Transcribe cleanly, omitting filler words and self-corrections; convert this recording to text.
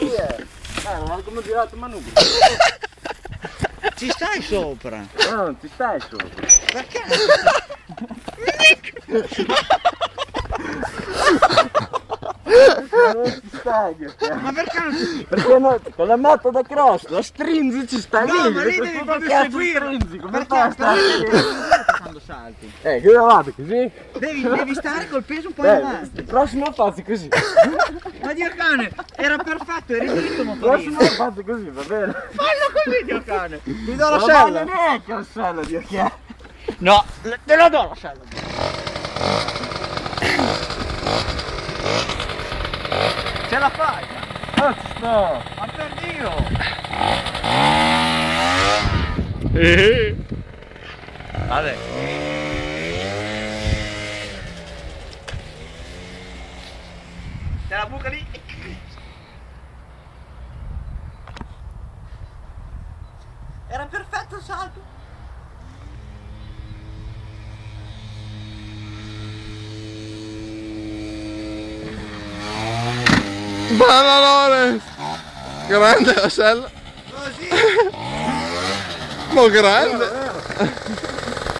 Guarda come ho girato il manubrio. Ci stai sopra? No, non ci stai sopra. Perché? Non ci stai, Ma perché non ci... perché no, con la moto da cross, la stringi ci stai No, lì. ma lì devi proprio seguire. Come fai a stare lì? Quando salti? Che vado così? Devi stare col peso un po' in avanti. Il prossimo faccio così. Ma Dio cane, era perfetto, eri dritto Il motorino. prossimo faccio così, va bene? Fallo così, Dio cane. Ti do la Non sella. voglio neanche la sella, Dio che è. No, te la do la sella. Ce la fai? Non ci sto. Ma per Dio! Vabbè. C'è la buca lì. Era perfetto il salto. Bella Lorenz! Grande la sella! Così! Ma grande!